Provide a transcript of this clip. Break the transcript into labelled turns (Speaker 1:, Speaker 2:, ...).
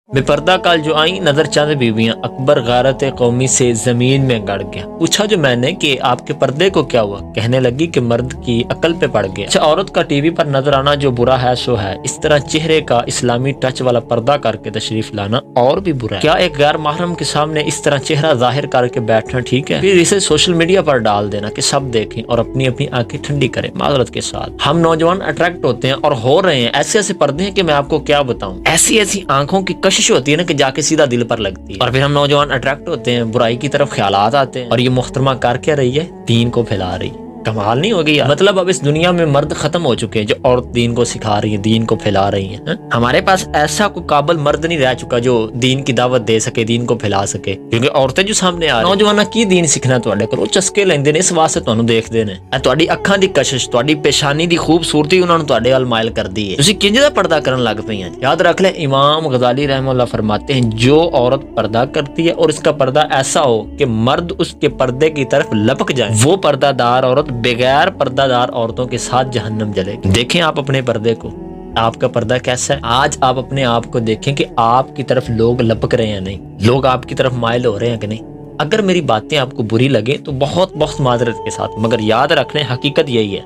Speaker 1: بے پردہ کال جو آئیں نظر چند بیویاں، اکبر غارت قومی سے زمین میں گڑ گیا۔ پوچھا جو میں نے کہ آپ کے پردے کو کیا ہوا؟ کہنے لگی کہ مرد کی عقل پہ پڑ گیا۔ اچھا، عورت کا ٹی وی پر نظر آنا جو برا ہے سو ہے، اس طرح چہرے کا اسلامی ٹچ والا پردہ کر کے تشریف لانا اور بھی برا ہے۔ کیا ایک غیر محرم کے سامنے اس طرح چہرہ ظاہر کر کے بیٹھنا ٹھیک ہے؟ پھر اسے سوشل میڈیا پر ڈال دینا کہ سب دیکھیں اور اپنی اپنی آنکھیں ٹھنڈی کریں۔ معذرت کے ساتھ ہم نوجوان اٹریکٹ ہوتے ہیں اور ہو رہے ہیں، ایسے ایسے پردے ہیں کہ میں آپ کو کیا بتاؤں، ایسی ایسی آنکھوں کی کشش ہوتی ہے نا کہ جا کے سیدھا دل پر لگتی ہے، اور پھر ہم نوجوان اٹریکٹ ہوتے ہیں، برائی کی طرف خیالات آتے ہیں، اور یہ محترمہ کر کے رہی ہے، دین کو پھیلا رہی ہے۔ کمال نہیں ہوگی یار؟ مطلب اب اس دنیا میں مرد ختم ہو چکے ہیں جو عورت دین کو سکھا رہی ہیں، دین کو پھیلا رہی ہیں۔ ہمارے پاس ایسا کوئی قابل مرد نہیں رہ چکا جو دین کی دعوت دے سکے، دین کو پھیلا سکے، کیونکہ عورتیں جو سامنے آ رہی ہیں، نوجواناں کی دین سیکھنا تواڈے کولوں، چسکے لیندے نے، اس واسطے تانوں دیکھدے نے، تواڈی اکھاں دی کشش، تواڈی پیشانی دی خوبصورتی انہاں نوں تواڈے ول مائل کردی ہے، تسی کنج دا پردہ کرن لگ پئی ہیں۔ یاد رکھ لیں، امام غزالی رحمہ اللہ فرماتے ہیں، جو عورت پردہ کرتی ہے اور اس کا پردہ ایسا ہو کہ مرد اس کے پردے کی طرف لپک جائے، وہ پردہ دار عورت بغیر پردہ دار عورتوں کے ساتھ جہنم جلے گی۔ دیکھیں آپ اپنے پردے کو، آپ کا پردہ کیسا ہے؟ آج آپ اپنے آپ کو دیکھیں کہ آپ کی طرف لوگ لپک رہے ہیں نہیں، لوگ آپ کی طرف مائل ہو رہے ہیں کہ نہیں۔ اگر میری باتیں آپ کو بری لگیں تو بہت بہت معذرت کے ساتھ، مگر یاد رکھ لیں حقیقت یہی ہے۔